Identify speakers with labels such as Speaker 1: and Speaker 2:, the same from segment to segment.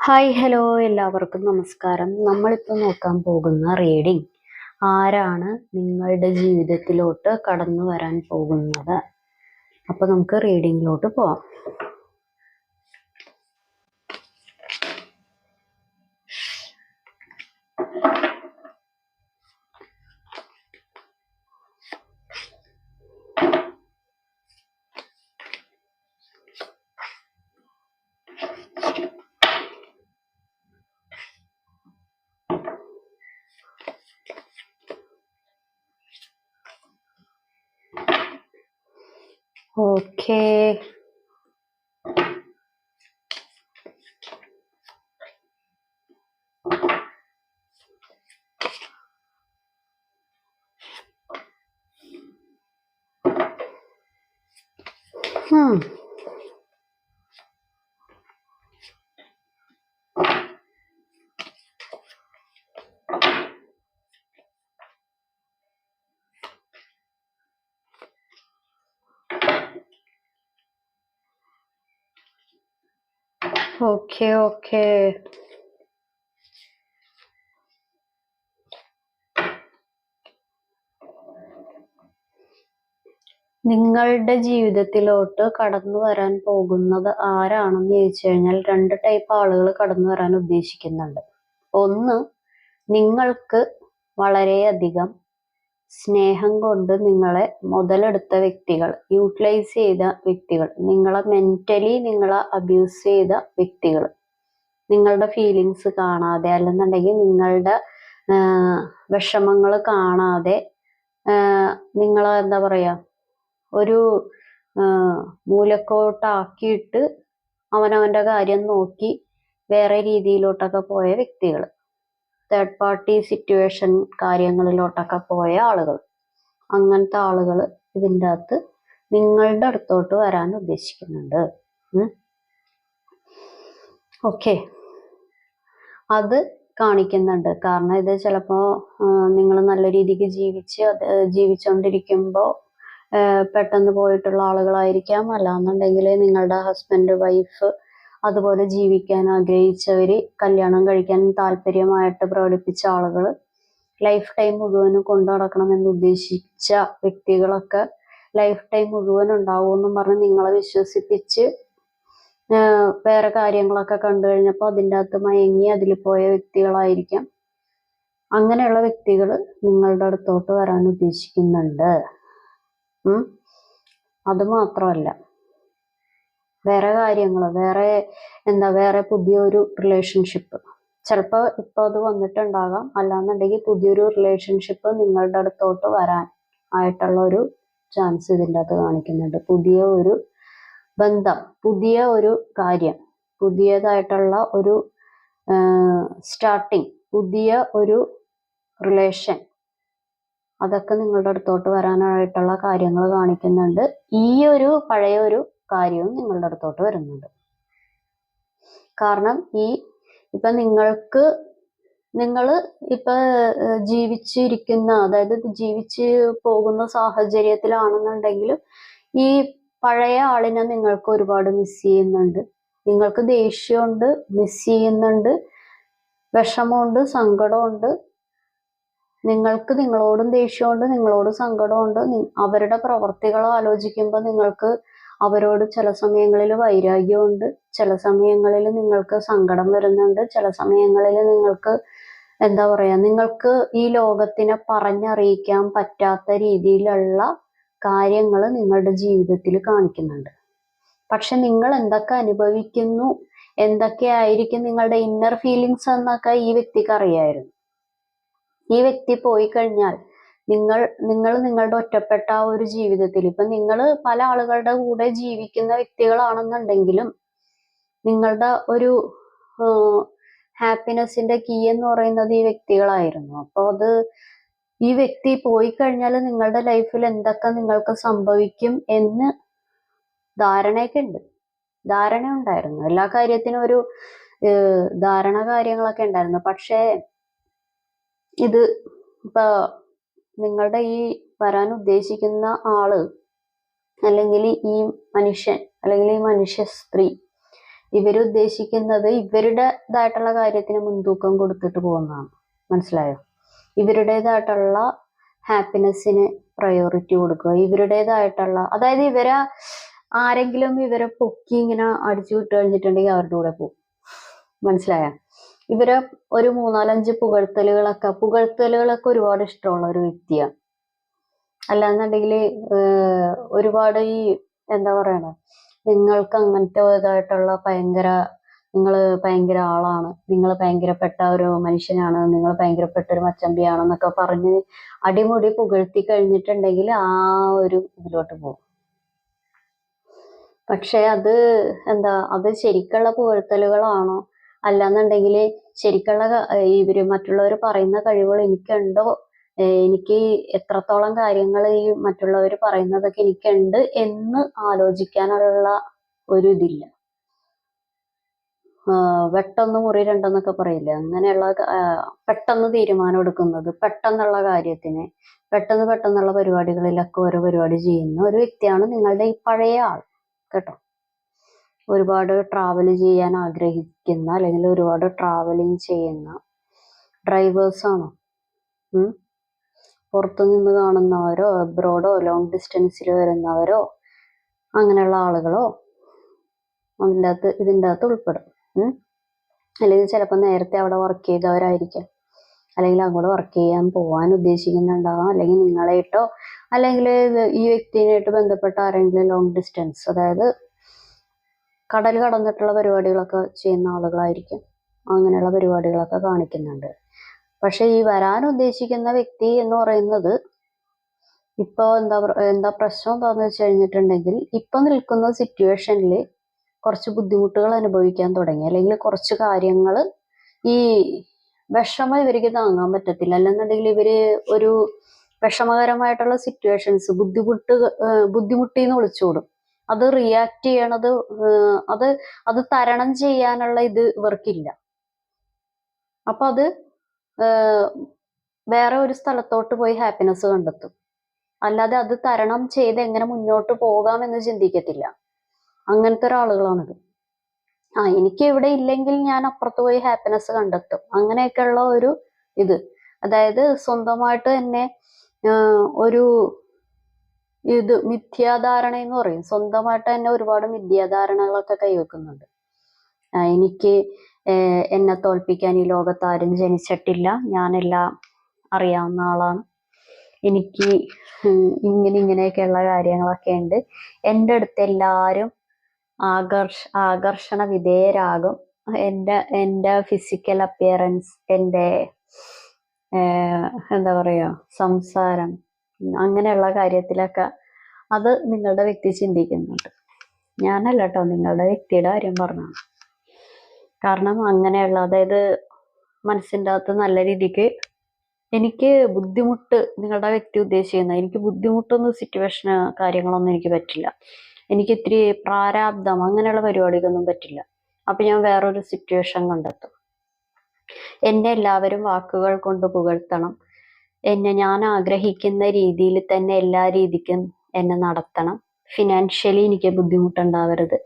Speaker 1: Hi hello എല്ലാവർക്കും നമസ്കാരം. നമ്മളിപ്പോൾ നോക്കാൻ പോകുന്ന റീഡിംഗ് ആരാണ് നിങ്ങളുടെ ജീവിതത്തിലോട്ട് കടന്നു വരാൻ പോകുന്നത്. അപ്പോൾ നമുക്ക് റീഡിങ്ങിലോട്ട് പോവാം. ഓക്കേ, ഓക്കേ ഓക്കേ നിങ്ങളുടെ ജീവിതത്തിലോട്ട് കടന്നു വരാൻ പോകുന്നത് ആരാണെന്ന് ചോദിച്ചു കഴിഞ്ഞാൽ രണ്ട് ടൈപ്പ് ആളുകൾ കടന്നു വരാൻ ഉദ്ദേശിക്കുന്നുണ്ട്. ഒന്ന്, നിങ്ങൾക്ക് വളരെയധികം സ്നേഹം കൊണ്ട് നിങ്ങളെ മുതലെടുത്ത വ്യക്തികൾ, യൂട്ടിലൈസ് ചെയ്ത വ്യക്തികൾ, നിങ്ങളെ മെന്റലി നിങ്ങളെ അബ്യൂസ് ചെയ്ത വ്യക്തികൾ, നിങ്ങളുടെ ഫീലിങ്സ് കാണാതെ അല്ലെന്നുണ്ടെങ്കിൽ നിങ്ങളുടെ വിഷമങ്ങൾ കാണാതെ നിങ്ങളെ എന്താ പറയാ ഒരു മൂലക്കോട്ടാക്കിയിട്ട് അവനവന്റെ കാര്യം നോക്കി വേറെ രീതിയിലോട്ടൊക്കെ പോയ വ്യക്തികൾ, തേർഡ് പാർട്ടി സിറ്റുവേഷൻ കാര്യങ്ങളിലോട്ടൊക്കെ പോയ ആളുകൾ, അങ്ങനത്തെ ആളുകൾ ഇതിൻ്റെ അകത്ത് നിങ്ങളുടെ അടുത്തോട്ട് വരാൻ ഉദ്ദേശിക്കുന്നുണ്ട്. ഓക്കെ, അത് കാണിക്കുന്നുണ്ട്. കാരണം ഇത് ചിലപ്പോൾ നിങ്ങൾ നല്ല രീതിക്ക് ജീവിച്ചുകൊണ്ടിരിക്കുമ്പോൾ പെട്ടെന്ന് പോയിട്ടുള്ള ആളുകളായിരിക്കാം. അല്ലാന്നുണ്ടെങ്കിൽ നിങ്ങളുടെ ഹസ്ബൻഡ്, വൈഫ്, അതുപോലെ ജീവിക്കാൻ ആഗ്രഹിച്ചവര്, കല്യാണം കഴിക്കാൻ താല്പര്യമായിട്ട് പ്രകടിപ്പിച്ച ആളുകൾ, ലൈഫ് ടൈം മുഴുവനും കൊണ്ടു നടക്കണമെന്ന് ഉദ്ദേശിച്ച വ്യക്തികളൊക്കെ ലൈഫ് ടൈം മുഴുവൻ ഉണ്ടാവുമെന്നും പറഞ്ഞ് നിങ്ങളെ വിശ്വസിപ്പിച്ച് വേറെ കാര്യങ്ങളൊക്കെ കണ്ടു കഴിഞ്ഞപ്പോൾ അതിൻ്റെ അകത്ത് മയങ്ങി അതിൽ പോയ വ്യക്തികളായിരിക്കാം. അങ്ങനെയുള്ള വ്യക്തികൾ നിങ്ങളുടെ അടുത്തോട്ട് വരാൻ ഉദ്ദേശിക്കുന്നുണ്ട്. അത് മാത്രമല്ല, വേറെ കാര്യങ്ങൾ, വേറെ പുതിയൊരു റിലേഷൻഷിപ്പ് ചിലപ്പോൾ ഇപ്പോൾ അത് വന്നിട്ടുണ്ടാകാം. അല്ലാന്നുണ്ടെങ്കിൽ പുതിയൊരു റിലേഷൻഷിപ്പ് നിങ്ങളുടെ അടുത്തോട്ട് വരാൻ ആയിട്ടുള്ള ഒരു ചാൻസ് ഇതിൻ്റെ അകത്ത് കാണിക്കുന്നുണ്ട്. പുതിയ ഒരു ബന്ധം, പുതിയ ഒരു കാര്യം, പുതിയതായിട്ടുള്ള ഒരു സ്റ്റാർട്ടിങ്, പുതിയ ഒരു റിലേഷൻ, അതൊക്കെ നിങ്ങളുടെ അടുത്തോട്ട് വരാനായിട്ടുള്ള കാര്യങ്ങൾ കാണിക്കുന്നുണ്ട്. ഈ ഒരു പഴയ ഒരു കാര്യവും നിങ്ങളുടെ അടുത്തോട്ട് വരുന്നുണ്ട്. കാരണം ഇപ്പൊ നിങ്ങൾ ഇപ്പൊ ജീവിച്ചിരിക്കുന്ന, അതായത് ജീവിച്ച് പോകുന്ന സാഹചര്യത്തിലാണെന്നുണ്ടെങ്കിലും ഈ പഴയ ആളിനെ നിങ്ങൾക്ക് ഒരുപാട് മിസ് ചെയ്യുന്നുണ്ട്. നിങ്ങൾക്ക് ദേഷ്യമുണ്ട്, മിസ് ചെയ്യുന്നുണ്ട്, വിഷമമുണ്ട്, സങ്കടമുണ്ട്. നിങ്ങൾക്ക് നിങ്ങളോടും ദേഷ്യമുണ്ട്, നിങ്ങളോട് സങ്കടമുണ്ട്. അവരുടെ പ്രവർത്തികൾ ആലോചിക്കുമ്പോൾ നിങ്ങൾക്ക് അവരോട് ചില സമയങ്ങളിൽ വൈരാഗ്യമുണ്ട്, ചില സമയങ്ങളിൽ നിങ്ങൾക്ക് സങ്കടം വരുന്നുണ്ട്, ചില സമയങ്ങളിൽ നിങ്ങൾക്ക് എന്താ പറയാ, നിങ്ങൾക്ക് ഈ ലോകത്തിനെ പറഞ്ഞറിയിക്കാൻ പറ്റാത്ത രീതിയിലുള്ള കാര്യങ്ങൾ നിങ്ങളുടെ ജീവിതത്തിൽ കാണിക്കുന്നുണ്ട്. പക്ഷെ നിങ്ങൾ എന്തൊക്കെ അനുഭവിക്കുന്നു, എന്തൊക്കെയായിരിക്കും നിങ്ങളുടെ ഇന്നർ ഫീലിങ്സ് എന്നൊക്കെ ഈ വ്യക്തിക്ക് അറിയായിരുന്നു. ഈ വ്യക്തി പോയി കഴിഞ്ഞാൽ നിങ്ങൾ നിങ്ങളുടെ ഒറ്റപ്പെട്ട ആ ഒരു ജീവിതത്തിൽ, ഇപ്പൊ നിങ്ങൾ പല ആളുകളുടെ കൂടെ ജീവിക്കുന്ന വ്യക്തികളാണെന്നുണ്ടെങ്കിലും നിങ്ങളുടെ ഒരു ഹാപ്പിനെസിന്റെ കീ എന്ന് പറയുന്നത് ഈ വ്യക്തികളായിരുന്നു. അപ്പോൾ ഈ വ്യക്തി പോയി കഴിഞ്ഞാൽ നിങ്ങളുടെ ലൈഫിൽ എന്തൊക്കെ നിങ്ങൾക്ക് സംഭവിക്കും എന്ന് ധാരണയൊക്കെ ഉണ്ട്, ധാരണ ഉണ്ടായിരുന്നു. എല്ലാ കാര്യത്തിനും ഒരു കാര്യങ്ങളൊക്കെ ഉണ്ടായിരുന്നു. പക്ഷേ ഇത് ഇപ്പൊ നിങ്ങളുടെ ഈ വരാൻ ഉദ്ദേശിക്കുന്ന ആള്, അല്ലെങ്കിൽ ഈ മനുഷ്യൻ, അല്ലെങ്കിൽ ഈ മനുഷ്യ സ്ത്രീ, ഇവരുദ്ദേശിക്കുന്നത് ഇവരുടേതായിട്ടുള്ള കാര്യത്തിന് മുൻതൂക്കം കൊടുത്തിട്ട് പോകുന്നതാണ്. മനസ്സിലായോ? ഇവരുടേതായിട്ടുള്ള ഹാപ്പിനെസ്സിന് പ്രയോറിറ്റി കൊടുക്കുക. ഇവരുടേതായിട്ടുള്ള, അതായത് ആരെങ്കിലും ഇവരെ പൊക്കി ഇങ്ങനെ അടിച്ചു വിട്ട് കഴിഞ്ഞിട്ടുണ്ടെങ്കിൽ അവരുടെ കൂടെ പോകും. മനസ്സിലായ? ഇവരെ ഒരു 3-4-5 പുകഴ്ത്തലുകളൊക്കെ ഒരുപാട് ഇഷ്ടമുള്ള ഒരു വ്യക്തിയാണ്. അല്ലാന്നുണ്ടെങ്കിൽ ഒരുപാട് എന്താ പറയണ, നിങ്ങൾക്ക് അങ്ങനത്തെ ഇതായിട്ടുള്ള നിങ്ങൾ ഭയങ്കര ആളാണ്, നിങ്ങൾ ഭയങ്കരപ്പെട്ട ഒരു മനുഷ്യനാണ്, നിങ്ങൾ ഭയങ്കരപ്പെട്ട ഒരു മച്ചമ്പിയാണെന്നൊക്കെ പറഞ്ഞ് അടിമുടി പുകഴ്ത്തി കഴിഞ്ഞിട്ടുണ്ടെങ്കിൽ ആ ഒരു ഇതിലോട്ട് പോകും. പക്ഷെ അത് ശരിക്കുള്ള പുകഴ്ത്തലുകളാണോ, അല്ലാന്നുണ്ടെങ്കിൽ ശരിക്കുള്ള ഇവര് മറ്റുള്ളവർ പറയുന്ന കഴിവുകൾ എനിക്കുണ്ടോ, എനിക്ക് എത്രത്തോളം കാര്യങ്ങൾ ഈ മറ്റുള്ളവർ പറയുന്നതൊക്കെ എനിക്കുണ്ട് എന്ന് ആലോചിക്കാനുള്ള ഒരു ഇതില്ല. വെട്ടൊന്ന് മുറി രണ്ടെന്നൊക്കെ പറയില്ലേ, അങ്ങനെയുള്ള പെട്ടെന്ന് തീരുമാനം എടുക്കുന്നത്, പെട്ടെന്നുള്ള കാര്യത്തിന് പെട്ടെന്നുള്ള പരിപാടികളിലൊക്കെ ഓരോ പരിപാടി ചെയ്യുന്ന ഒരു വ്യക്തിയാണ് നിങ്ങളുടെ ഈ പഴയ ആൾ കേട്ടോ. ഒരുപാട് ട്രാവൽ ചെയ്യാൻ ആഗ്രഹിക്കുന്ന, അല്ലെങ്കിൽ ഒരുപാട് ട്രാവലിംഗ് ചെയ്യുന്ന ഡ്രൈവേഴ്സാണോ? പുറത്തു നിന്ന് കാണുന്നവരോ, അബ്രോഡോ, ലോങ് ഡിസ്റ്റൻസിൽ വരുന്നവരോ, അങ്ങനെയുള്ള ആളുകളോ ഇതിൻ്റെ അകത്ത് ഉൾപ്പെടും. അല്ലെങ്കിൽ ചിലപ്പോൾ നേരത്തെ അവിടെ വർക്ക് ചെയ്തവരായിരിക്കാം, അല്ലെങ്കിൽ അങ്ങോട്ട് വർക്ക് ചെയ്യാൻ പോകാൻ ഉദ്ദേശിക്കുന്നുണ്ടാവാം, അല്ലെങ്കിൽ നിങ്ങളായിട്ടോ അല്ലെങ്കിൽ ഈ വ്യക്തിയായിട്ട് ബന്ധപ്പെട്ട ആരെങ്കിലും ലോങ് ഡിസ്റ്റൻസ്, അതായത് കടൽ കടന്നിട്ടുള്ള പരിപാടികളൊക്കെ ചെയ്യുന്ന ആളുകളായിരിക്കും. അങ്ങനെയുള്ള പരിപാടികളൊക്കെ കാണിക്കുന്നുണ്ട്. പക്ഷെ ഈ വരാൻ ഉദ്ദേശിക്കുന്ന വ്യക്തി എന്ന് പറയുന്നത് ഇപ്പൊ എന്താ പ്രശ്നം എന്താന്ന് വെച്ച് കഴിഞ്ഞിട്ടുണ്ടെങ്കിൽ, ഇപ്പൊ നിൽക്കുന്ന സിറ്റുവേഷനിൽ കുറച്ച് ബുദ്ധിമുട്ടുകൾ അനുഭവിക്കാൻ തുടങ്ങി, അല്ലെങ്കിൽ കുറച്ച് കാര്യങ്ങൾ ഈ വിഷമം ഇവർക്ക് താങ്ങാൻ പറ്റത്തില്ല. അല്ലെന്നുണ്ടെങ്കിൽ ഇവര് ഒരു വിഷമകരമായിട്ടുള്ള സിറ്റുവേഷൻസ് ബുദ്ധിമുട്ടിന്ന് വിളിച്ചോടും. അത് റിയാക്ട് ചെയ്യണത്, അത് തരണം ചെയ്യാനുള്ള ഇത് ഇവർക്കില്ല. അപ്പൊ അത് വേറെ ഒരു സ്ഥലത്തോട്ട് പോയി ഹാപ്പിനെസ് കണ്ടെത്തും. അല്ലാതെ അത് തരണം ചെയ്ത് എങ്ങനെ മുന്നോട്ട് പോകാമെന്ന് ചിന്തിക്കത്തില്ല. അങ്ങനത്തെ ഒരാളുകളാണിത്. എനിക്ക് ഇവിടെ ഇല്ലെങ്കിൽ ഞാൻ അപ്പുറത്ത് പോയി ഹാപ്പിനെസ് കണ്ടെത്തും, അങ്ങനെയൊക്കെയുള്ള ഒരു ഇത്. അതായത് സ്വന്തമായിട്ട് തന്നെ ഒരു മിഥ്യാധാരണ എന്ന് പറയും. സ്വന്തമായിട്ട് തന്നെ ഒരുപാട് മിഥ്യാധാരണകളൊക്കെ കൈവെക്കുന്നുണ്ട്. എനിക്ക് എന്നെ തോൽപ്പിക്കാൻ ഈ ലോകത്ത് ആരും ജനിച്ചിട്ടില്ല, ഞാനെല്ലാം അറിയാവുന്ന ആളാണ്, എനിക്ക് ഇങ്ങനെയൊക്കെയുള്ള കാര്യങ്ങളൊക്കെ ഉണ്ട്, എൻ്റെ അടുത്ത് എല്ലാവരും ആകർഷണ വിധേയരാകും, എൻ്റെ ഫിസിക്കൽ അപ്പിയറൻസ്, എൻ്റെ എന്താ പറയുക, സംസാരം, അങ്ങനെയുള്ള കാര്യത്തിലൊക്കെ അത് നിങ്ങളുടെ വ്യക്തി ചിന്തിക്കുന്നുണ്ട്. ഞാനല്ല കേട്ടോ, നിങ്ങളുടെ വ്യക്തിയുടെ കാര്യം പറഞ്ഞാണ്. കാരണം അങ്ങനെയുള്ള, അതായത് മനസ്സിൻ്റെ അകത്ത് നല്ല രീതിക്ക് എനിക്ക് ബുദ്ധിമുട്ട്, നിങ്ങളുടെ വ്യക്തി ഉദ്ദേശിക്കുന്ന എനിക്ക് ബുദ്ധിമുട്ടൊന്നും സിറ്റുവേഷന് കാര്യങ്ങളൊന്നും എനിക്ക് പറ്റില്ല, എനിക്ക് ഇത്തിരി പ്രാരാബ്ദം അങ്ങനെയുള്ള പരിപാടിക്കൊന്നും പറ്റില്ല. അപ്പൊ ഞാൻ വേറൊരു സിറ്റുവേഷൻ കണ്ടെത്തും. എന്നെ എല്ലാവരും വാക്കുകൾ കൊണ്ട് പുകഴ്ത്തണം, ഞാൻ ആഗ്രഹിക്കുന്ന രീതിയിൽ തന്നെ എല്ലാ രീതിക്കും എന്നെ നടത്തണം, ഫിനാൻഷ്യലി എനിക്ക് ബുദ്ധിമുട്ടുണ്ടാവരുത്,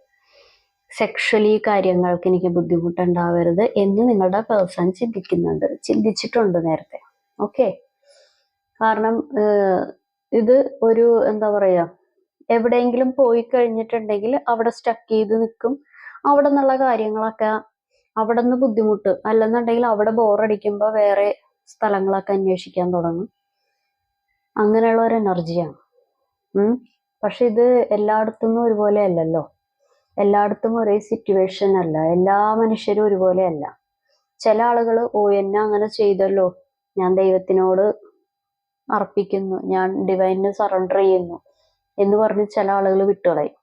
Speaker 1: സെക്ഷലി കാര്യങ്ങൾക്ക് എനിക്ക് ബുദ്ധിമുട്ടുണ്ടാവരുത് എന്ന് നിങ്ങളുടെ പേഴ്സൺ ചിന്തിച്ചിട്ടുണ്ട് നേരത്തെ. ഓക്കെ. കാരണം ഇത് ഒരു എന്താ പറയാ, എവിടെയെങ്കിലും പോയി കഴിഞ്ഞിട്ടുണ്ടെങ്കിൽ അവിടെ സ്റ്റക്ക് ചെയ്ത് നിൽക്കും. അവിടെ നിന്നുള്ള കാര്യങ്ങളൊക്കെ, അവിടെ നിന്ന് ബുദ്ധിമുട്ട്, അല്ലെന്നുണ്ടെങ്കിൽ അവിടെ ബോറടിക്കുമ്പോൾ വേറെ സ്ഥലങ്ങളൊക്കെ അന്വേഷിക്കാൻ തുടങ്ങും. അങ്ങനെയുള്ള ഒരു എനർജിയാണ്. പക്ഷെ ഇത് എല്ലായിടത്തും ഒരുപോലെ അല്ലല്ലോ, എല്ലായിടത്തും ഒരേ സിറ്റുവേഷൻ അല്ല, എല്ലാ മനുഷ്യരും ഒരുപോലെ അല്ല. ചില ആളുകൾ എന്നെ അങ്ങനെ ചെയ്തല്ലോ, ഞാൻ ദൈവത്തിനോട് അർപ്പിക്കുന്നു, ഞാൻ ഡിവൈനിന് സറണ്ടർ ചെയ്യുന്നു എന്ന് പറഞ്ഞ് ചില ആളുകൾ വിട്ടുകളയും.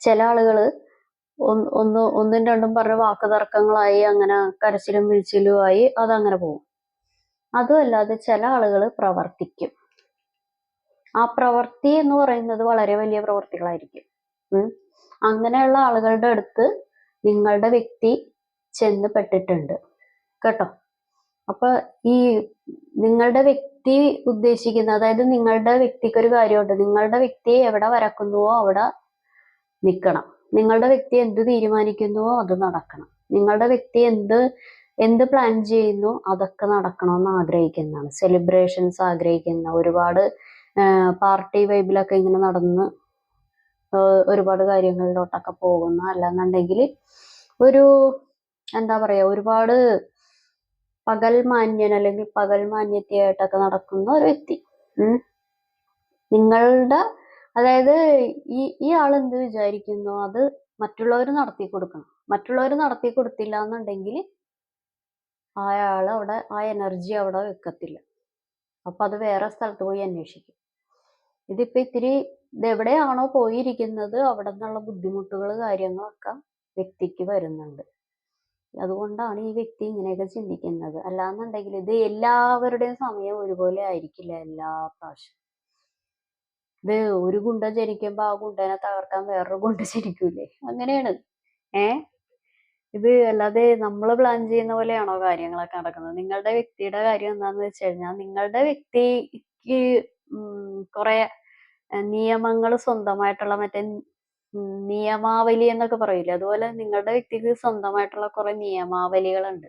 Speaker 1: ചില ആളുകൾ ഒന്നും രണ്ടും പറഞ്ഞ വാക്ക് തർക്കങ്ങളായി, അങ്ങനെ കരച്ചിലും വീഴ്ചയിലുമായി അതങ്ങനെ പോകും. അതുമല്ലാതെ ചില ആളുകൾ പ്രവർത്തിക്കും. ആ പ്രവൃത്തി എന്ന് പറയുന്നത് വളരെ വലിയ പ്രവൃത്തികളായിരിക്കും. അങ്ങനെയുള്ള ആളുകളുടെ അടുത്ത് നിങ്ങളുടെ വ്യക്തി ചെന്ന് പെട്ടിട്ടുണ്ട് കേട്ടോ. അപ്പൊ ഈ നിങ്ങളുടെ വ്യക്തി ഉദ്ദേശിക്കുന്ന, അതായത് നിങ്ങളുടെ വ്യക്തിക്ക് ഒരു കാര്യമുണ്ട്, നിങ്ങളുടെ വ്യക്തിയെ എവിടെ വരക്കുന്നുവോ അവിടെ നിൽക്കണം. നിങ്ങളുടെ വ്യക്തി എന്ത് തീരുമാനിക്കുന്നുവോ അത് നടക്കണം. നിങ്ങളുടെ വ്യക്തി എന്ത് പ്ലാൻ ചെയ്യുന്നു അതൊക്കെ നടക്കണമെന്ന് ആഗ്രഹിക്കുന്നതാണ്. സെലിബ്രേഷൻസ് ആഗ്രഹിക്കുന്ന, ഒരുപാട് പാർട്ടി വൈബിലൊക്കെ ഇങ്ങനെ നടന്ന് ഒരുപാട് കാര്യങ്ങളിലോട്ടൊക്കെ പോകുന്ന, അല്ലാന്നുണ്ടെങ്കിൽ ഒരു എന്താ പറയാ, ഒരുപാട് പകൽ മാന്യൻ അല്ലെങ്കിൽ പകൽ മാന്യത്തെയായിട്ടൊക്കെ നടക്കുന്ന ഒരു വ്യക്തി. നിങ്ങളുടെ, അതായത് ഈ ആൾ എന്ത് വിചാരിക്കുന്നു അത് മറ്റുള്ളവർ നടത്തി കൊടുക്കണം. മറ്റുള്ളവർ നടത്തി കൊടുത്തില്ല എന്നുണ്ടെങ്കിൽ അയാൾ അവിടെ ആ എനർജി അവിടെ വെക്കത്തില്ല. അപ്പൊ അത് വേറെ സ്ഥലത്ത് പോയി അന്വേഷിക്കും. ഇതിപ്പോ ഇത്തിരി ഇതെവിടെയാണോ പോയിരിക്കുന്നത് അവിടെ നിന്നുള്ള ബുദ്ധിമുട്ടുകൾ കാര്യങ്ങളൊക്കെ വ്യക്തിക്ക് വരുന്നുണ്ട്. അതുകൊണ്ടാണ് ഈ വ്യക്തി ഇങ്ങനെയൊക്കെ ചിന്തിക്കുന്നത്. അല്ലാന്നുണ്ടെങ്കിൽ ഇത് എല്ലാവരുടെയും സമയം ഒരുപോലെ ആയിരിക്കില്ല എല്ലാ പ്രാവശ്യം. ഇത് ഒരു ഗുണ്ട ജനിക്കുമ്പോ ആ ഗുണ്ടനെ തകർക്കാൻ വേറൊരു ഗുണ്ട ജനിക്കൂലേ, അങ്ങനെയാണ്. ഇത് അല്ലാതെ നമ്മൾ പ്ലാൻ ചെയ്യുന്ന പോലെയാണോ കാര്യങ്ങളൊക്കെ നടക്കുന്നത്? നിങ്ങളുടെ വ്യക്തിയുടെ കാര്യം എന്താന്ന് വെച്ച് കഴിഞ്ഞാൽ, നിങ്ങളുടെ വ്യക്തിക്ക് കുറെ നിയമങ്ങൾ സ്വന്തമായിട്ടുള്ള, മറ്റേ നിയമാവലി എന്നൊക്കെ പറയില്ലേ, അതുപോലെ നിങ്ങളുടെ വ്യക്തിക്ക് സ്വന്തമായിട്ടുള്ള കുറെ നിയമാവലികളുണ്ട്.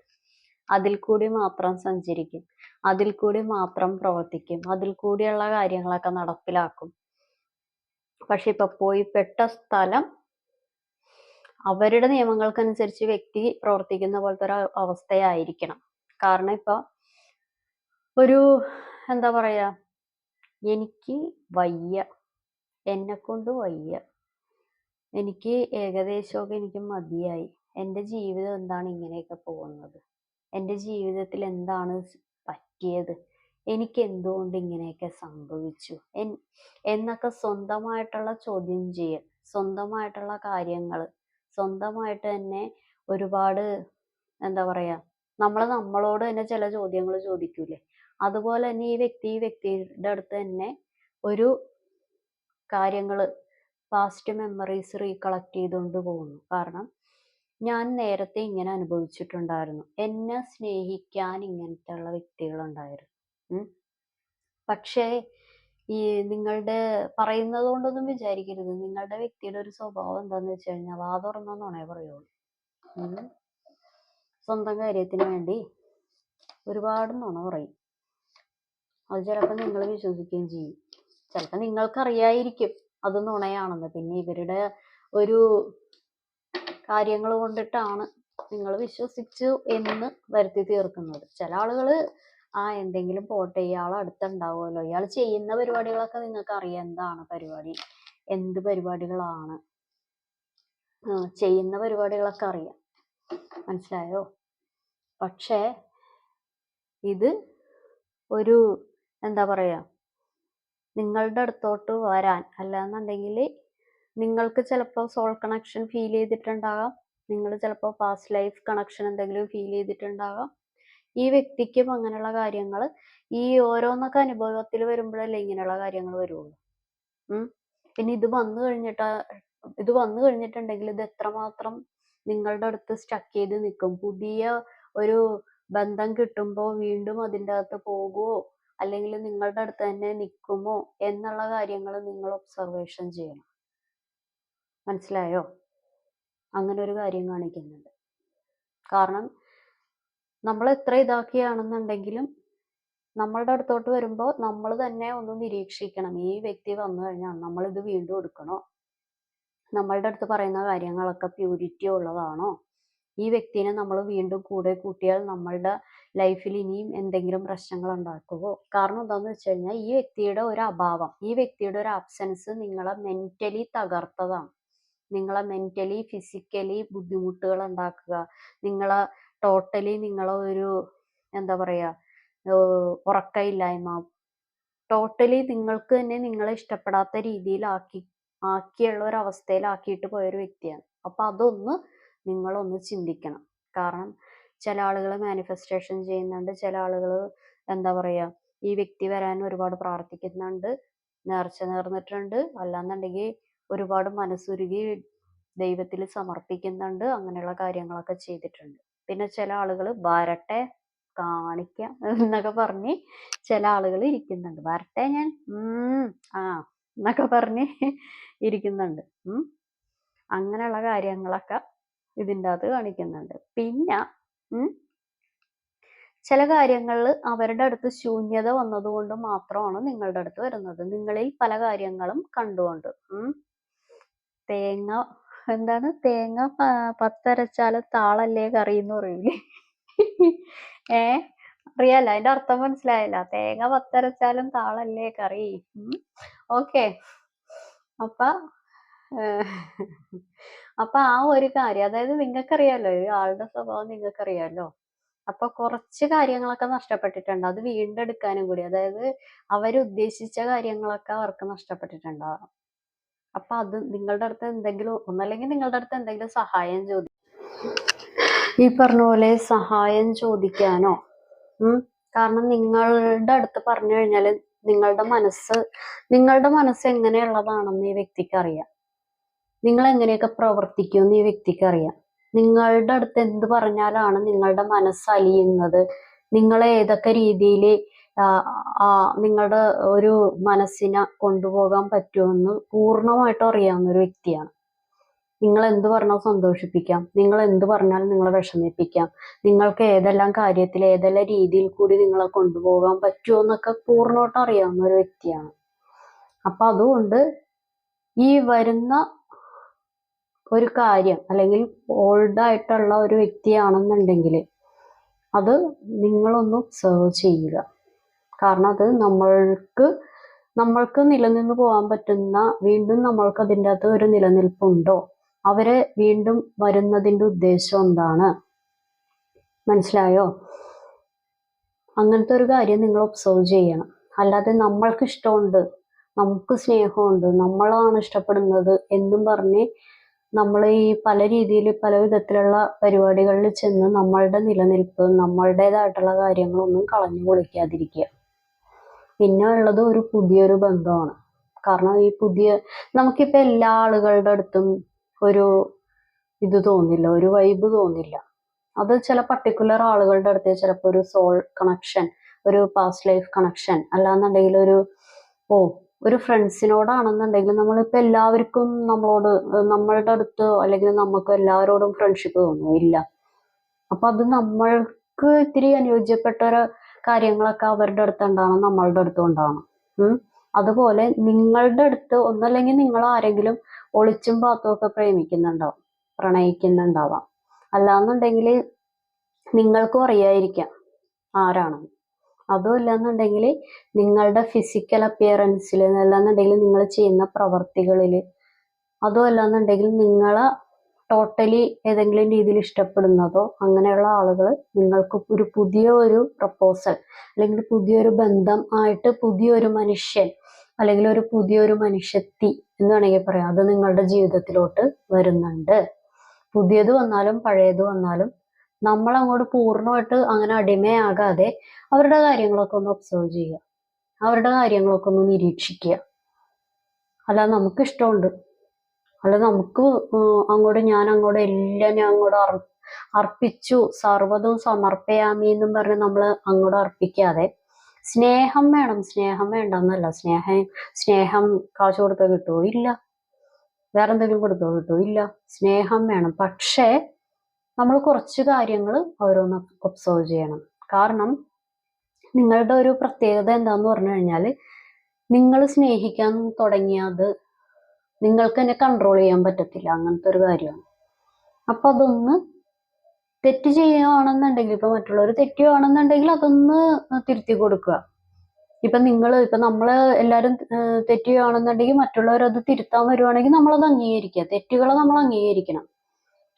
Speaker 1: അതിൽ കൂടി മാത്രം സഞ്ചരിക്കും, അതിൽ കൂടി മാത്രം പ്രവർത്തിക്കും, അതിൽ കൂടിയുള്ള കാര്യങ്ങളൊക്കെ നടപ്പിലാക്കും. പക്ഷെ ഇപ്പൊ പോയി പെട്ട സ്ഥലം അവരുടെ നിയമങ്ങൾക്കനുസരിച്ച് വ്യക്തി പ്രവർത്തിക്കുന്ന പോലത്തെ ഒരു അവസ്ഥയായിരിക്കണം. കാരണം ഇപ്പൊ ഒരു എന്താ പറയാ, എനിക്ക് വയ്യ, എന്നെ കൊണ്ട് വയ്യ, എനിക്ക് ഏകദേശമൊക്കെ എനിക്ക് മതിയായി, എൻ്റെ ജീവിതം എന്താണ് ഇങ്ങനെയൊക്കെ പോകുന്നത്, എൻ്റെ ജീവിതത്തിൽ എന്താണ് പറ്റിയത്, എനിക്ക് എന്തുകൊണ്ട് ഇങ്ങനെയൊക്കെ സംഭവിച്ചു എന്നൊക്കെ സ്വന്തമായിട്ടുള്ള ചോദ്യം ചെയ്യൽ, സ്വന്തമായിട്ടുള്ള കാര്യങ്ങൾ സ്വന്തമായിട്ട് തന്നെ ഒരുപാട് എന്താ പറയാ, നമ്മളോട് തന്നെ ചില ചോദ്യങ്ങൾ ചോദിക്കൂലേ, അതുപോലെ തന്നെ ഈ വ്യക്തിയുടെ അടുത്ത് തന്നെ ഒരു കാര്യങ്ങൾ പാസ്റ്റ് മെമ്മറീസ് റീകളക്ട് ചെയ്തുകൊണ്ട് പോകുന്നു. കാരണം ഞാൻ നേരത്തെ ഇങ്ങനെ അനുഭവിച്ചിട്ടുണ്ടായിരുന്നു, എന്നെ സ്നേഹിക്കാൻ ഇങ്ങനത്തെയുള്ള വ്യക്തികളുണ്ടായിരുന്നു. പക്ഷേ ഈ നിങ്ങളുടെ പറയുന്നത് കൊണ്ടൊന്നും വിചാരിക്കരുത്, നിങ്ങളുടെ വ്യക്തിയുടെ ഒരു സ്വഭാവം എന്താന്ന് വെച്ച് കഴിഞ്ഞാൽ വാ തുറന്ന നുണേ പറയുള്ളൂ. സ്വന്തം കാര്യത്തിന് വേണ്ടി ഒരുപാട് നുണ പറയും. അത് ചിലപ്പോൾ നിങ്ങൾ വിശ്വസിക്കുകയും ചെയ്യും. ചിലപ്പോൾ നിങ്ങൾക്കറിയായിരിക്കും അത് നുണയാണെന്ന്, പിന്നെ ഇവരുടെ ഒരു കാര്യങ്ങൾ കൊണ്ടിട്ടാണ് നിങ്ങൾ വിശ്വസിച്ചു എന്ന് വരുത്തി തീർക്കുന്നത്. ചില ആളുകൾ എന്തെങ്കിലും പോട്ടെ, ഇയാൾ അടുത്തുണ്ടാവുമല്ലോ, ഇയാൾ ചെയ്യുന്ന പരിപാടികളൊക്കെ നിങ്ങൾക്ക് അറിയാം, എന്താണ് പരിപാടി, എന്ത് പരിപാടികളാണ് ചെയ്യുന്ന പരിപാടികളൊക്കെ അറിയാം, മനസ്സിലായോ? പക്ഷേ ഇത് ഒരു എന്താ പറയാ, നിങ്ങളുടെ അടുത്തോട്ട് വരാൻ, അല്ലാന്നുണ്ടെങ്കിൽ നിങ്ങൾക്ക് ചിലപ്പോൾ സോൾ കണക്ഷൻ ഫീൽ ചെയ്തിട്ടുണ്ടാകാം, നിങ്ങൾ ചിലപ്പോൾ പാസ്റ്റ് ലൈഫ് കണക്ഷൻ എന്തെങ്കിലും ഫീൽ ചെയ്തിട്ടുണ്ടാകാം. ഈ വ്യക്തിക്കും അങ്ങനെയുള്ള കാര്യങ്ങൾ ഈ ഓരോന്നൊക്കെ അനുഭവത്തിൽ വരുമ്പോഴല്ലേ ഇങ്ങനെയുള്ള കാര്യങ്ങൾ വരുള്ളൂ. പിന്നെ ഇത് വന്നു കഴിഞ്ഞിട്ടുണ്ടെങ്കിൽ ഇത് എത്രമാത്രം നിങ്ങളുടെ അടുത്ത് സ്റ്റക്ക് ചെയ്ത് നിൽക്കും. പുതിയ ഒരു ബന്ധം കിട്ടുമ്പോൾ വീണ്ടും അതിൻ്റെ അകത്ത് പോകുമോ, അല്ലെങ്കിൽ നിങ്ങളുടെ അടുത്ത് തന്നെ നിൽക്കുമോ എന്നുള്ള കാര്യങ്ങൾ നിങ്ങൾ ഒബ്സർവേഷൻ ചെയ്യണം. മനസ്സിലായോ? അങ്ങനെ ഒരു കാര്യം കാണിക്കുന്നുണ്ട്. കാരണം നമ്മൾ എത്ര ഇതാക്കിയാണെന്നുണ്ടെങ്കിലും നമ്മളുടെ അടുത്തോട്ട് വരുമ്പോൾ നമ്മൾ തന്നെ ഒന്ന് നിരീക്ഷിക്കണം. ഈ വ്യക്തി വന്നു കഴിഞ്ഞാൽ നമ്മളിത് വീണ്ടും എടുക്കണോ, നമ്മളുടെ അടുത്ത് പറയുന്ന കാര്യങ്ങളൊക്കെ പ്യൂരിറ്റി ഉള്ളതാണോ, ഈ വ്യക്തിനെ നമ്മൾ വീണ്ടും കൂടെ കൂട്ടിയാൽ നമ്മളുടെ ലൈഫിൽ ഇനിയും എന്തെങ്കിലും പ്രശ്നങ്ങൾ ഉണ്ടാക്കുമോ? കാരണം എന്താണെന്ന് വെച്ച് കഴിഞ്ഞാൽ ഈ വ്യക്തിയുടെ ഒരു അഭാവം, ഈ വ്യക്തിയുടെ ഒരു ആബ്സെൻസ് നിങ്ങളെ മെന്റലി തകർത്തതാണ്. നിങ്ങളെ മെന്റലി ഫിസിക്കലി ബുദ്ധിമുട്ടുകൾ ഉണ്ടാക്കുക, നിങ്ങളെ ടോട്ടലി നിങ്ങളെ ഒരു എന്താ പറയാ, ഉറക്കമില്ലായ്മ, ടോട്ടലി നിങ്ങൾക്ക് തന്നെ നിങ്ങളെ ഇഷ്ടപ്പെടാത്ത ആക്കിയുള്ള ഒരു അവസ്ഥയിലാക്കിയിട്ട് പോയൊരു വ്യക്തിയാണ്. അപ്പൊ അതൊന്ന് നിങ്ങളൊന്ന് ചിന്തിക്കണം. കാരണം ചില ആളുകൾ മാനിഫെസ്റ്റേഷൻ ചെയ്യുന്നുണ്ട്, ചില ആളുകൾ എന്താ പറയാ, ഈ വ്യക്തി വരാൻ ഒരുപാട് പ്രാർത്ഥിക്കുന്നുണ്ട്, നേർച്ച നേർന്നിട്ടുണ്ട്, അല്ലാന്നുണ്ടെങ്കിൽ ഒരുപാട് മനസ്സുരുകി ദൈവത്തിൽ സമർപ്പിക്കുന്നുണ്ട്, അങ്ങനെയുള്ള കാര്യങ്ങളൊക്കെ ചെയ്തിട്ടുണ്ട്. പിന്നെ ചില ആളുകൾ വരട്ടെ കാണിക്കാം എന്നൊക്കെ പറഞ്ഞ് ചില ആളുകൾ ഇരിക്കുന്നുണ്ട്. വരട്ടെ ഞാൻ എന്നൊക്കെ പറഞ്ഞ് ഇരിക്കുന്നുണ്ട്. അങ്ങനെയുള്ള കാര്യങ്ങളൊക്കെ ഇതിൻ്റെ അകത്ത് കാണിക്കുന്നുണ്ട്. പിന്നെ ചില കാര്യങ്ങളിൽ അവരുടെ അടുത്ത് ശൂന്യത വന്നതുകൊണ്ട് മാത്രമാണ് നിങ്ങളുടെ അടുത്ത് വരുന്നത്. നിങ്ങളിൽ പല കാര്യങ്ങളും കണ്ടുകൊണ്ട്. തേങ്ങ എന്താണ്, തേങ്ങ പത്തരച്ചാലും താളല്ലേ കറി എന്ന് പറയൂലേ? അറിയാലോ, അതിന്റെ അർത്ഥം മനസ്സിലായല്ലോ. തേങ്ങ പത്തരച്ചാലും താളല്ലേ കറി. ഓക്കെ. അപ്പൊ ആ ഒരു കാര്യം, അതായത് നിങ്ങൾക്കറിയാലോ ഈ ആളുടെ സ്വഭാവം, നിങ്ങൾക്കറിയാലോ. അപ്പൊ കുറച്ച് കാര്യങ്ങളൊക്കെ നഷ്ടപ്പെട്ടിട്ടുണ്ട്. അത് വീണ്ടെടുക്കാനും കൂടി, അതായത് അവരുദ്ദേശിച്ച കാര്യങ്ങളൊക്കെ അവർക്ക് നഷ്ടപ്പെട്ടിട്ടുണ്ടാവാം. അപ്പൊ അത് നിങ്ങളുടെ അടുത്ത് എന്തെങ്കിലും, ഒന്നല്ലെങ്കിൽ നിങ്ങളുടെ അടുത്ത് എന്തെങ്കിലും സഹായം ഈ പറഞ്ഞ പോലെ സഹായം ചോദിക്കാനോ, കാരണം നിങ്ങളുടെ അടുത്ത് പറഞ്ഞു കഴിഞ്ഞാല് നിങ്ങളുടെ മനസ്സ് എങ്ങനെയുള്ളതാണെന്ന് ഈ വ്യക്തിക്ക് അറിയാം. നിങ്ങൾ എങ്ങനെയൊക്കെ പ്രവർത്തിക്കുമെന്ന് ഈ വ്യക്തിക്ക് അറിയാം. നിങ്ങളുടെ അടുത്ത് എന്ത് പറഞ്ഞാലാണ് നിങ്ങളുടെ മനസ്സ് അലിയുന്നത്, നിങ്ങളെ ഏതൊക്കെ രീതിയിൽ നിങ്ങളുടെ ഒരു മനസ്സിനെ കൊണ്ടുപോകാൻ പറ്റുമെന്ന് പൂർണ്ണമായിട്ടും അറിയാവുന്ന ഒരു വ്യക്തിയാണ്. നിങ്ങൾ എന്ത് പറഞ്ഞാൽ സന്തോഷിപ്പിക്കാം, നിങ്ങൾ എന്ത് പറഞ്ഞാൽ നിങ്ങളെ വിഷമിപ്പിക്കാം, നിങ്ങൾക്ക് ഏതെല്ലാം കാര്യത്തിൽ ഏതെല്ലാം രീതിയിൽ കൂടി നിങ്ങളെ കൊണ്ടുപോകാൻ പറ്റുമോ എന്നൊക്കെ പൂർണ്ണമായിട്ട് അറിയാവുന്ന ഒരു വ്യക്തിയാണ്. അപ്പൊ അതുകൊണ്ട് ഈ വരുന്ന ഒരു കാര്യം, അല്ലെങ്കിൽ ഓൾഡ് ആയിട്ടുള്ള ഒരു വ്യക്തിയാണെന്നുണ്ടെങ്കിൽ അത് നിങ്ങളൊന്ന് ഒബ്സർവ് ചെയ്യുക. കാരണം അത് നമ്മൾക്ക് നിലനിന്ന് പോകാൻ പറ്റുന്ന, വീണ്ടും നമ്മൾക്ക് അതിൻ്റെ അകത്ത് ഒരു നിലനിൽപ്പുണ്ടോ, അവരെ വീണ്ടും വരുന്നതിൻ്റെ ഉദ്ദേശം എന്താണ്, മനസ്സിലായോ? അങ്ങനത്തെ ഒരു കാര്യം നിങ്ങൾ ഒബ്സർവ് ചെയ്യണം. അല്ലാതെ നമ്മൾക്ക് ഇഷ്ടമുണ്ട്, നമുക്ക് സ്നേഹമുണ്ട്, നമ്മളാണ് ഇഷ്ടപ്പെടുന്നത് എന്നും പറഞ്ഞ് നമ്മൾ ഈ പല രീതിയിൽ പല വിധത്തിലുള്ള പരിപാടികളിൽ ചെന്ന് നമ്മളുടെ നിലനിൽപ്പ്, നമ്മളുടേതായിട്ടുള്ള കാര്യങ്ങളൊന്നും കളഞ്ഞു പൊളിക്കാതിരിക്കുക. പിന്നെ ഉള്ളത് ഒരു പുതിയൊരു ബന്ധമാണ്. കാരണം ഈ നമുക്കിപ്പോൾ എല്ലാ ആളുകളുടെ അടുത്തും ഒരു ഇത് തോന്നില്ല, ഒരു വൈബ് തോന്നില്ല. അത് ചില പർട്ടിക്കുലർ ആളുകളുടെ അടുത്ത് ചിലപ്പോൾ ഒരു സോൾ കണക്ഷൻ, ഒരു പാസ്റ്റ് ലൈഫ് കണക്ഷൻ, അല്ലാന്നുണ്ടെങ്കിൽ ഒരു ഫ്രണ്ട്സിനോടാണെന്നുണ്ടെങ്കിൽ നമ്മളിപ്പോൾ എല്ലാവർക്കും നമ്മളുടെ അടുത്ത് അല്ലെങ്കിൽ നമുക്ക് എല്ലാവരോടും ഫ്രണ്ട്ഷിപ്പ് തോന്നുമോ? ഇല്ല. അപ്പൊ അത് നമ്മൾക്ക് ഇത്തിരി അനുയോജ്യപ്പെട്ട ഒരു കാര്യങ്ങളൊക്കെ അവരുടെ അടുത്ത് ഉണ്ടാവണം, നമ്മളുടെ അടുത്തും ഉണ്ടാവണം. അതുപോലെ നിങ്ങളുടെ അടുത്ത് ഒന്നല്ലെങ്കിൽ നിങ്ങൾ ആരെങ്കിലും ഒളിച്ചും പാത്തും ഒക്കെ പ്രേമിക്കുന്നുണ്ടാവും, പ്രണയിക്കുന്നുണ്ടാവാം. അല്ലാന്നുണ്ടെങ്കിൽ നിങ്ങൾക്കും അറിയാതിരിക്കാം ആരാണെന്ന്. അതും ഇല്ലാന്നുണ്ടെങ്കിൽ നിങ്ങളുടെ ഫിസിക്കൽ അപ്പിയറൻസിൽ, അല്ലാന്നുണ്ടെങ്കിൽ നിങ്ങൾ ചെയ്യുന്ന പ്രവർത്തികളിൽ, അതും അല്ലാന്നുണ്ടെങ്കിൽ നിങ്ങളെ ടോട്ടലി ഏതെങ്കിലും രീതിയിൽ ഇഷ്ടപ്പെടുന്നതോ അങ്ങനെയുള്ള ആളുകൾ നിങ്ങൾക്ക് ഒരു പുതിയൊരു പ്രപ്പോസൽ അല്ലെങ്കിൽ പുതിയൊരു ബന്ധം ആയിട്ട് പുതിയൊരു മനുഷ്യൻ അല്ലെങ്കിൽ ഒരു പുതിയൊരു മനുഷ്യത്തി എന്ന് വേണമെങ്കിൽ പറയാം, അത് നിങ്ങളുടെ ജീവിതത്തിലോട്ട് വരുന്നുണ്ട്. പുതിയത് വന്നാലും പഴയത് വന്നാലും നമ്മൾ അങ്ങോട്ട് പൂർണ്ണമായിട്ട് അങ്ങനെ അടിമയാകാതെ അവരുടെ കാര്യങ്ങളൊക്കെ ഒന്ന് ഒബ്സർവ് ചെയ്യുക, അവരുടെ കാര്യങ്ങളൊക്കെ ഒന്ന് നിരീക്ഷിക്കുക. അല്ല നമുക്ക് ഇഷ്ടമുണ്ട്, അല്ല നമുക്ക് ഞാൻ അങ്ങോട്ട് എല്ലാം ഞാൻ അങ്ങോട്ട് അർപ്പിച്ചു, സർവ്വതും സമർപ്പയാമി എന്നും പറഞ്ഞ് നമ്മൾ അങ്ങോട്ട് അർപ്പിക്കാതെ സ്നേഹം വേണം. സ്നേഹം വേണ്ടെന്നല്ല, സ്നേഹം കാശ് കൊടുത്താൽ കിട്ടുമോ? ഇല്ല. വേറെ എന്തെങ്കിലും കൊടുത്തോ? കിട്ടുമോ? ഇല്ല. സ്നേഹം വേണം. പക്ഷേ നമ്മൾ കുറച്ച് കാര്യങ്ങൾ ഓരോന്ന് ഒബ്സർവ് ചെയ്യണം. കാരണം നിങ്ങളുടെ ഒരു പ്രത്യേകത എന്താന്ന് പറഞ്ഞു കഴിഞ്ഞാൽ, നിങ്ങൾ സ്നേഹിക്കാൻ തുടങ്ങിയത് നിങ്ങൾക്ക് തന്നെ കൺട്രോൾ ചെയ്യാൻ പറ്റത്തില്ല, അങ്ങനത്തെ ഒരു കാര്യമാണ്. അപ്പൊ അതൊന്ന് തെറ്റ് ചെയ്യുകയാണെന്നുണ്ടെങ്കിൽ, ഇപ്പൊ മറ്റുള്ളവർ തെറ്റുകയാണെന്നുണ്ടെങ്കിൽ അതൊന്ന് തിരുത്തി കൊടുക്കുക. ഇപ്പൊ നമ്മള് എല്ലാവരും തെറ്റ് ചെയ്യുകയാണെന്നുണ്ടെങ്കിൽ മറ്റുള്ളവർ അത് തിരുത്താൻ വരുവാണെങ്കിൽ നമ്മളത് അംഗീകരിക്കുക. തെറ്റുകളെ നമ്മൾ അംഗീകരിക്കണം.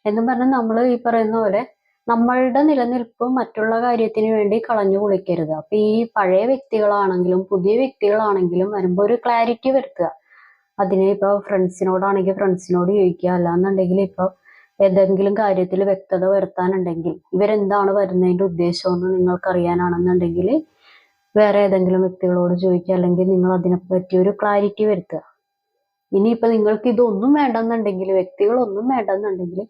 Speaker 1: എന്നും പറഞ്ഞാൽ നമ്മൾ ഈ പറയുന്ന പോലെ നമ്മളുടെ നിലനിൽപ്പ് മറ്റുള്ള കാര്യത്തിന് വേണ്ടി കളഞ്ഞു കുളിക്കരുത്. അപ്പൊ ഈ പഴയ വ്യക്തികളാണെങ്കിലും പുതിയ വ്യക്തികളാണെങ്കിലും വരുമ്പോൾ ഒരു ക്ലാരിറ്റി വരുത്തുക. അതിനെ ഇപ്പൊ ഫ്രണ്ട്സിനോടാണെങ്കിൽ ഫ്രണ്ട്സിനോട് ചോദിക്കുക, അല്ലാന്നുണ്ടെങ്കിൽ ഇപ്പൊ ഏതെങ്കിലും കാര്യത്തിൽ വ്യക്തത വരുത്താനുണ്ടെങ്കിൽ, ഇവരെന്താണ് വരുന്നതിന്റെ ഉദ്ദേശമെന്ന് നിങ്ങൾക്ക് അറിയാനാണെന്നുണ്ടെങ്കിൽ വേറെ ഏതെങ്കിലും വ്യക്തികളോട് ചോദിക്കുക, അല്ലെങ്കിൽ നിങ്ങൾ അതിനെപ്പറ്റി ഒരു ക്ലാരിറ്റി വരുത്തുക. ഇനിയിപ്പൊ നിങ്ങൾക്ക് ഇതൊന്നും വേണ്ടെന്നുണ്ടെങ്കിൽ, വ്യക്തികളൊന്നും വേണ്ടെന്നുണ്ടെങ്കിൽ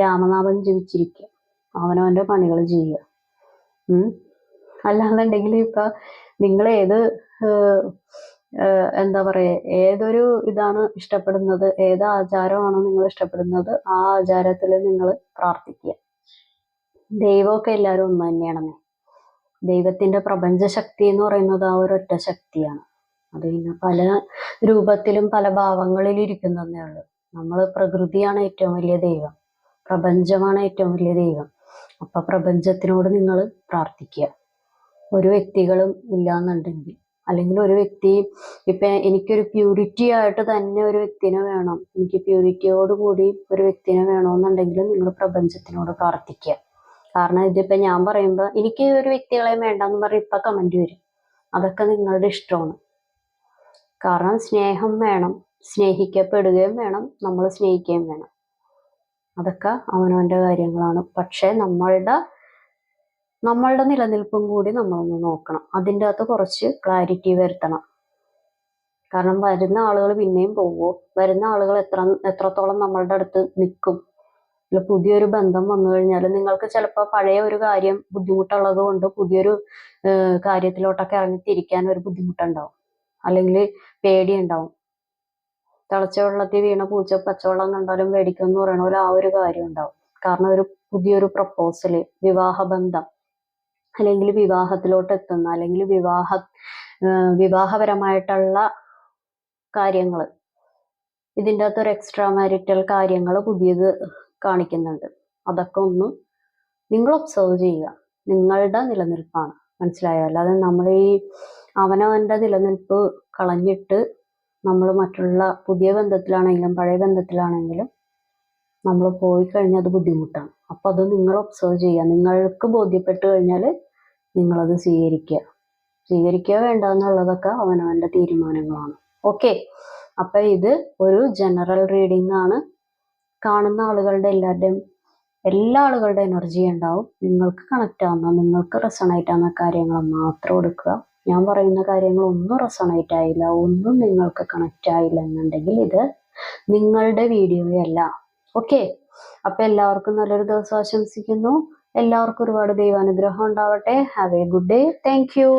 Speaker 1: രാമനാമം ജപിച്ചിരിക്കുക, അവനവന്റെ പണികൾ ചെയ്യുക. അല്ലാന്നുണ്ടെങ്കിൽ ഇപ്പൊ നിങ്ങൾ എന്താ പറയാ, ഏതൊരു ഇതാണ് ഇഷ്ടപ്പെടുന്നത്, ഏത് ആചാരമാണോ നിങ്ങൾ ഇഷ്ടപ്പെടുന്നത്, ആ ആചാരത്തിൽ നിങ്ങൾ പ്രാർത്ഥിക്കുക. ദൈവമൊക്കെ എല്ലാവരും ഒന്ന് തന്നെയാണെന്നേ. ദൈവത്തിന്റെ പ്രപഞ്ച ശക്തി എന്ന് പറയുന്നത് ആ ഒരൊറ്റ ശക്തിയാണ്. അത് പിന്നെ പല രൂപത്തിലും പല ഭാവങ്ങളിലും ഇരിക്കുന്നതേ ഉള്ളൂ. നമ്മൾ പ്രകൃതിയാണ് ഏറ്റവും വലിയ ദൈവം, പ്രപഞ്ചമാണ് ഏറ്റവും വലിയ ദൈവം. അപ്പൊ പ്രപഞ്ചത്തിനോട് നിങ്ങൾ പ്രാർത്ഥിക്കുക. ഒരു വ്യക്തികളും ഇല്ലാന്നുണ്ടെങ്കിൽ, അല്ലെങ്കിൽ ഒരു വ്യക്തി ഇപ്പൊ എനിക്കൊരു പ്യൂരിറ്റി ആയിട്ട് തന്നെ ഒരു വ്യക്തിനെ വേണം, എനിക്ക് പ്യൂരിറ്റിയോട് കൂടി ഒരു വ്യക്തിനെ വേണമെന്നുണ്ടെങ്കിൽ നിങ്ങൾ പ്രപഞ്ചത്തിനോട് പ്രാർത്ഥിക്കുക. കാരണം ഇതിപ്പോ ഞാൻ പറയുമ്പോ എനിക്ക് ഒരു വ്യക്തികളെ വേണ്ടെന്ന് പറഞ്ഞ് ഇപ്പൊ കമന്റ് വരും. അതൊക്കെ നിങ്ങളുടെ ഇഷ്ടമാണ്. കാരണം സ്നേഹം വേണം, സ്നേഹിക്കപ്പെടുകയും വേണം, നമ്മൾ സ്നേഹിക്കുകയും വേണം. അതൊക്കെ അവനവന്റെ കാര്യങ്ങളാണ്. പക്ഷെ നമ്മളുടെ നിലനിൽപ്പും കൂടി നമ്മളൊന്ന് നോക്കണം. അതിൻ്റെ അകത്ത് കുറച്ച് ക്ലാരിറ്റി വരുത്തണം. കാരണം വരുന്ന ആളുകൾ പിന്നെയും പോവോ, വരുന്ന ആളുകൾ എത്രത്തോളം നമ്മളുടെ അടുത്ത് നിൽക്കും. പുതിയൊരു ബന്ധം വന്നു കഴിഞ്ഞാൽ നിങ്ങൾക്ക് ചിലപ്പോൾ പഴയ ഒരു കാര്യം ബുദ്ധിമുട്ടുള്ളത് കൊണ്ട് പുതിയൊരു കാര്യത്തിലോട്ടൊക്കെ ഇറങ്ങിത്തിരിക്കാൻ ഒരു ബുദ്ധിമുട്ടുണ്ടാവും, അല്ലെങ്കിൽ പേടിയുണ്ടാവും. തിളച്ച വെള്ളത്തിൽ വീണ പൂച്ച പച്ചവെള്ളം കണ്ടാലും മേടിക്കും എന്ന് പറയണ പോലെ ആ ഒരു കാര്യം ഉണ്ടാവും. കാരണം ഒരു പുതിയൊരു പ്രപ്പോസല്, വിവാഹബന്ധം, അല്ലെങ്കിൽ വിവാഹത്തിലോട്ട് എത്തുന്ന, അല്ലെങ്കിൽ വിവാഹപരമായിട്ടുള്ള കാര്യങ്ങൾ, ഇതിൻ്റെ അകത്ത് ഒരു എക്സ്ട്രാ മാരിറ്റൽ കാര്യങ്ങൾ പുതിയത് കാണിക്കുന്നുണ്ട്. അതൊക്കെ ഒന്ന് നിങ്ങൾ ഒബ്സർവ് ചെയ്യുക. നിങ്ങളുടെ നിലനിൽപ്പാണ്, മനസ്സിലായോ? അല്ലാതെ നമ്മൾ ഈ അവനവന്റെ നിലനിൽപ്പ് കളഞ്ഞിട്ട് നമ്മൾ മറ്റുള്ള പുതിയ ബന്ധത്തിലാണെങ്കിലും പഴയ ബന്ധത്തിലാണെങ്കിലും നമ്മൾ പോയി കഴിഞ്ഞാൽ അത് ബുദ്ധിമുട്ടാണ്. അപ്പൊ അത് നിങ്ങൾ ഒബ്സർവ് ചെയ്യുക. നിങ്ങൾക്ക് ബോധ്യപ്പെട്ട് കഴിഞ്ഞാൽ നിങ്ങളത് സ്വീകരിക്കുക വേണ്ട എന്നുള്ളതൊക്കെ അവനവന്റെ തീരുമാനങ്ങളാണ്. ഓക്കെ, അപ്പൊ ഇത് ഒരു ജനറൽ റീഡിംഗ് ആണ്. കാണുന്ന ആളുകളുടെ എല്ലാ ആളുകളുടെ എനർജി ഉണ്ടാവും. നിങ്ങൾക്ക് കണക്റ്റ് ആവുന്ന, നിങ്ങൾക്ക് റെസണേറ്റ് ആവുന്ന കാര്യങ്ങൾ മാത്രം എടുക്കുക. ഞാൻ പറയുന്ന കാര്യങ്ങൾ ഒന്നും റെസണേറ്റ് ആയില്ല, ഒന്നും നിങ്ങൾക്ക് കണക്റ്റ് ആയില്ല എന്നുണ്ടെങ്കിൽ ഇത് നിങ്ങളുടെ വീഡിയോയല്ല. ഓക്കെ, അപ്പൊ എല്ലാവർക്കും നല്ലൊരു ദിവസം ആശംസിക്കുന്നു. എല്ലാവർക്കും ഒരുപാട് ദൈവാനുഗ്രഹം ഉണ്ടാവട്ടെ. Have A good day. Thank you.